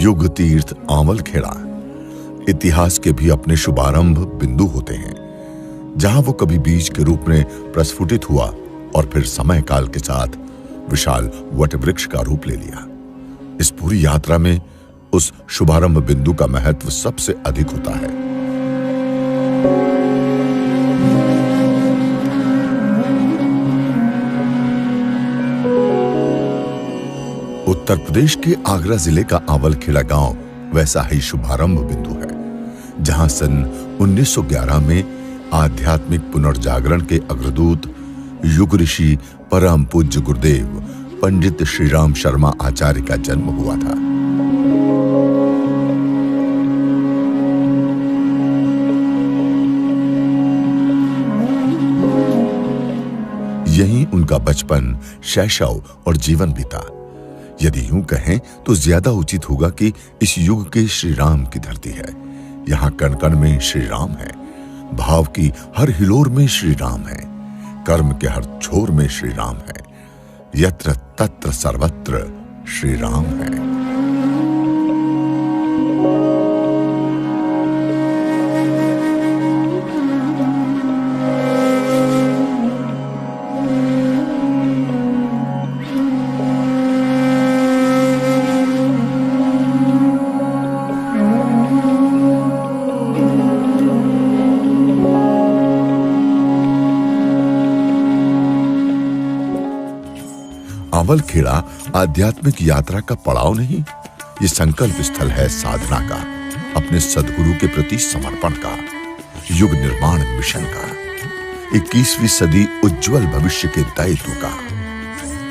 युग तीर्थ आंवल खेड़ा इतिहास के भी अपने शुभारंभ बिंदु होते हैं, जहां वो कभी बीज के रूप में प्रस्फुटित हुआ और फिर समय काल के साथ विशाल वटवृक्ष का रूप ले लिया। इस पूरी यात्रा में उस शुभारंभ बिंदु का महत्व सबसे अधिक होता है। उत्तर प्रदेश के आगरा जिले का आंवलखेड़ा गांव वैसा ही शुभारंभ बिंदु है, जहां सन 1911 में आध्यात्मिक पुनर्जागरण के अग्रदूत युग ऋषि परम पूज्य गुरुदेव पंडित श्रीराम शर्मा आचार्य का जन्म हुआ था। यहीं उनका बचपन, शैशव और जीवन बीता। यदि यूं कहें तो ज्यादा उचित होगा कि इस युग के श्री राम की धरती है। यहाँ कण कण में श्री राम है, भाव की हर हिलोर में श्री राम है, कर्म के हर छोर में श्री राम है, यत्र तत्र सर्वत्र श्री राम है। आंवलखेड़ा आध्यात्मिक यात्रा का पड़ाव नहीं, ये संकल्प स्थल है साधना का, अपने सद्गुरु के प्रति समर्पण का, युग निर्माण मिशन का, 21वीं सदी उज्जवल भविष्य के दायित्व का।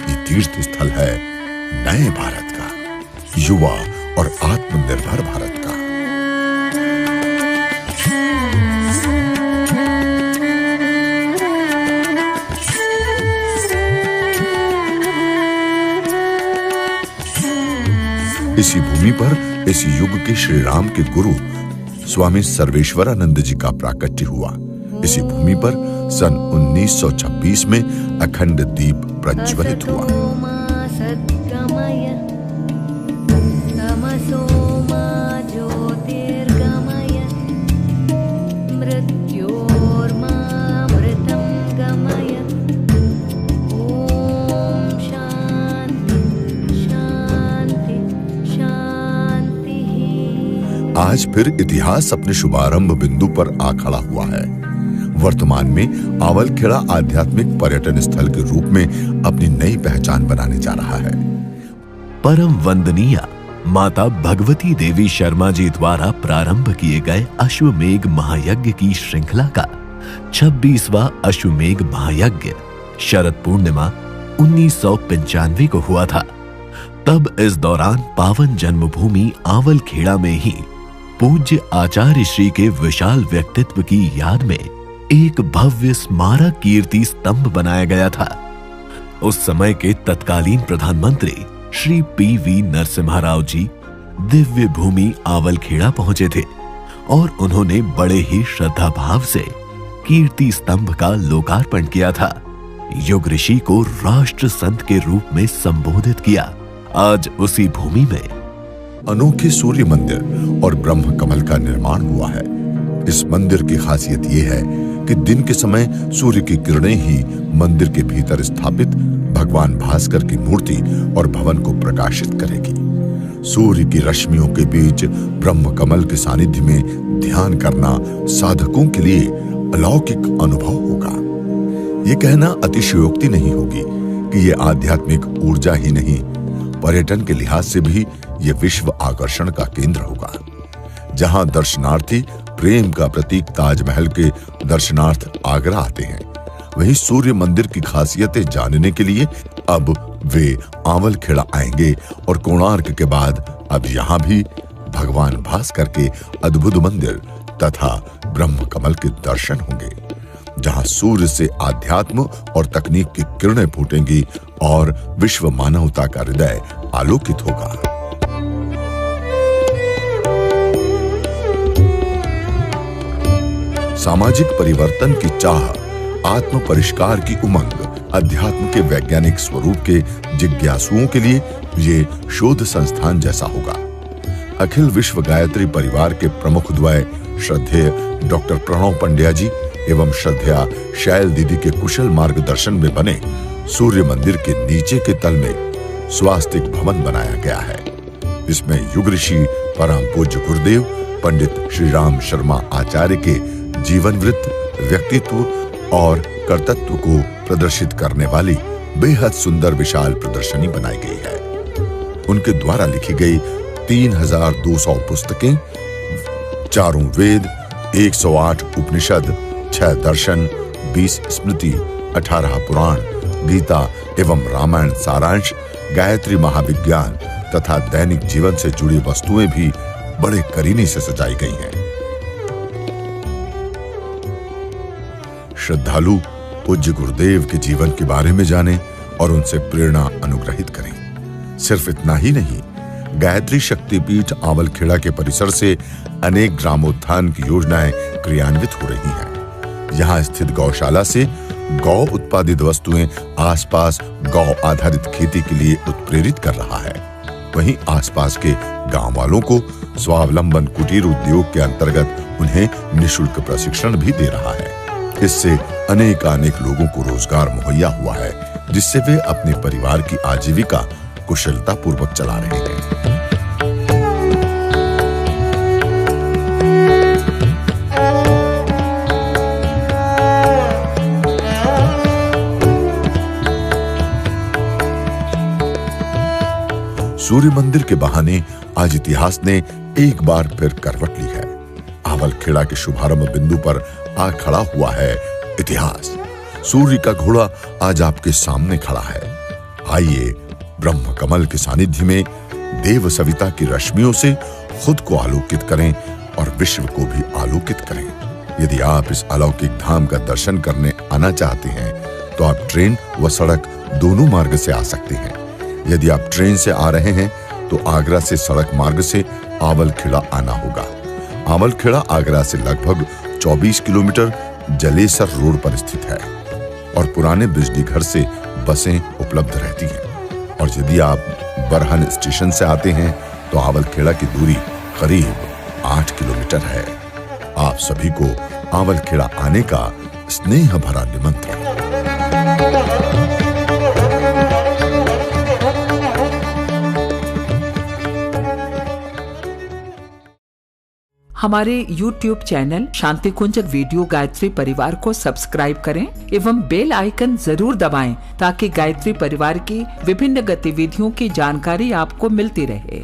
ये तीर्थ स्थल है नए भारत का, युवा और आत्मनिर्भर भारत का। इसी भूमि पर इस युग के श्री राम के गुरु स्वामी सर्वेश्वरानंद जी का प्राकट्य हुआ। इसी भूमि पर सन 1926 में अखंड दीप प्रज्वलित हुआ। आज फिर इतिहास अपने शुभारंभ बिंदु पर आ खड़ा हुआ है। वर्तमान में आंवलखेड़ा आध्यात्मिक पर्यटन स्थल के रूप में अपनी नई पहचान बनाने जा रहा है। परम वंदनीय माता भगवती देवी शर्मा जी द्वारा प्रारंभ किए गए अश्वमेघ महायज्ञ की श्रृंखला का 26वां अश्वमेघ महायज्ञ शरद पूर्णिमा 1995 को हुआ था। तब इस दौरान पावन जन्मभूमि आंवलखेड़ा में ही पूज्य आचार्य श्री के विशाल व्यक्तित्व की याद में एक भव्य स्मारक कीर्ति स्तंभ बनाया गया था। उस समय के तत्कालीन प्रधानमंत्री श्री पी.वी. नरसिम्हा राव जी दिव्य भूमि आंवलखेड़ा पहुंचे थे और उन्होंने बड़े ही श्रद्धा भाव से कीर्ति स्तंभ का लोकार्पण किया था। युग ऋषि को राष्ट्र संत के रूप में संबोधित किया। आज उसी भूमि में अनोखे सूर्य मंदिर और ब्रह्म कमल का निर्माण हुआ है। इस मंदिर की खासियत यह है कि दिन के समय सूर्य की किरणें ही मंदिर के भीतर स्थापित भगवान भास्कर की मूर्ति और भवन को प्रकाशित करेगी। सूर्य की रश्मियों के बीच ब्रह्म कमल के सानिध्य में ध्यान करना साधकों के लिए अलौकिक अनुभव होगा। ये कहना अतिशयोक्ति नहीं होगी कि ये आध्यात्मिक ऊर्जा ही नहीं, पर्यटन के लिहाज से भी ये विश्व आकर्षण का केंद्र होगा। जहां दर्शनार्थी प्रेम का प्रतीक ताजमहल के दर्शनार्थ आगरा आते हैं, वहीं सूर्य मंदिर की खासियतें जानने के लिए अब वे आंवलखेड़ा आएंगे और कोणार्क के बाद अब यहाँ भी भगवान भास्कर के अद्भुत मंदिर तथा ब्रह्म कमल के दर्शन होंगे, जहां सूर्य से आध्यात्म और तकनीक की किरणें फूटेंगी और विश्व मानवता का हृदय आलोकित होगा। सामाजिक परिवर्तन की चाह, आत्म परिष्कार की उमंग, अध्यात्म के वैज्ञानिक स्वरूप के जिज्ञासुओं के लिए ये शोध संस्थान जैसा होगा। अखिल विश्व गायत्री परिवार के प्रमुख द्वय श्रद्धेय डॉक्टर प्रणव पंड्या जी एवं श्रद्धेया शैल दीदी के कुशल मार्गदर्शन में बने सूर्य मंदिर के नीचे के तल में स्वास्तिक भवन बनाया गया है। इसमें युग ऋषि परम पूज्य गुरुदेव पंडित श्री राम शर्मा आचार्य के जीवन वृत्त, व्यक्तित्व और कर्तृत्व को प्रदर्शित करने वाली बेहद सुंदर विशाल प्रदर्शनी बनाई गई है। उनके द्वारा लिखी गई 3200 पुस्तकें, 4 वेद, 108 उपनिषद, 6 दर्शन, 20 स्मृति, 18 पुराण, गीता एवं रामायण सारांश, गायत्री महाविज्ञान तथा दैनिक जीवन से जुड़ी वस्तुएं भी बड़े करीने से सजाई गई हैं। श्रद्धालु पूज्य गुरुदेव के जीवन के बारे में जानें और उनसे प्रेरणा अनुग्रहित करें। सिर्फ इतना ही नहीं, गायत्री शक्तिपीठ आवलखेड़ा के परिसर से अनेक ग्रामोत्थान की योजनाएं क्रियान्वित हो रही हैं। यहाँ स्थित गौशाला से गौ उत्पादित वस्तुएं आसपास गौ आधारित खेती के लिए उत्प्रेरित कर रहा है। वहीं आसपास के गांव वालों को स्वावलंबन कुटीर उद्योग के अंतर्गत उन्हें निःशुल्क प्रशिक्षण भी दे रहा है। इससे अनेक लोगों को रोजगार मुहैया हुआ है, जिससे वे अपने परिवार की आजीविका कुशलता पूर्वक चला रहे हैं। सूर्य मंदिर के बहाने आज इतिहास ने एक बार फिर करवट ली है। आवलखेड़ा के शुभारंभ बिंदु पर आ खड़ा हुआ है इतिहास। सूर्य का घोड़ा आज आपके सामने खड़ा है। आइए ब्रह्म कमल के सानिध्य में देव सविता की रश्मियों से खुद को आलोकित करें और विश्व को भी आलोकित करें। यदि आप इस अलौकिक धाम का दर्शन करने आना चाहते हैं तो आप ट्रेन व सड़क दोनों मार्ग से आ सकते हैं। यदि आप ट्रेन से आ रहे हैं तो आगरा से सड़क मार्ग से आवलखेड़ा आना होगा। आवलखेड़ा आगरा से लगभग 24 किलोमीटर जलेसर रोड पर स्थित है और पुराने बिजली घर से बसें उपलब्ध रहती हैं। और यदि आप बरहन स्टेशन से आते हैं तो आवलखेड़ा की दूरी करीब 8 किलोमीटर है। आप सभी को आवलखेड़ा आने का स्नेह भरा निमंत्रण। हमारे YouTube चैनल शांति कुंज वीडियो गायत्री परिवार को सब्सक्राइब करें एवं बेल आइकन जरूर दबाएं ताकि गायत्री परिवार की विभिन्न गतिविधियों की जानकारी आपको मिलती रहे।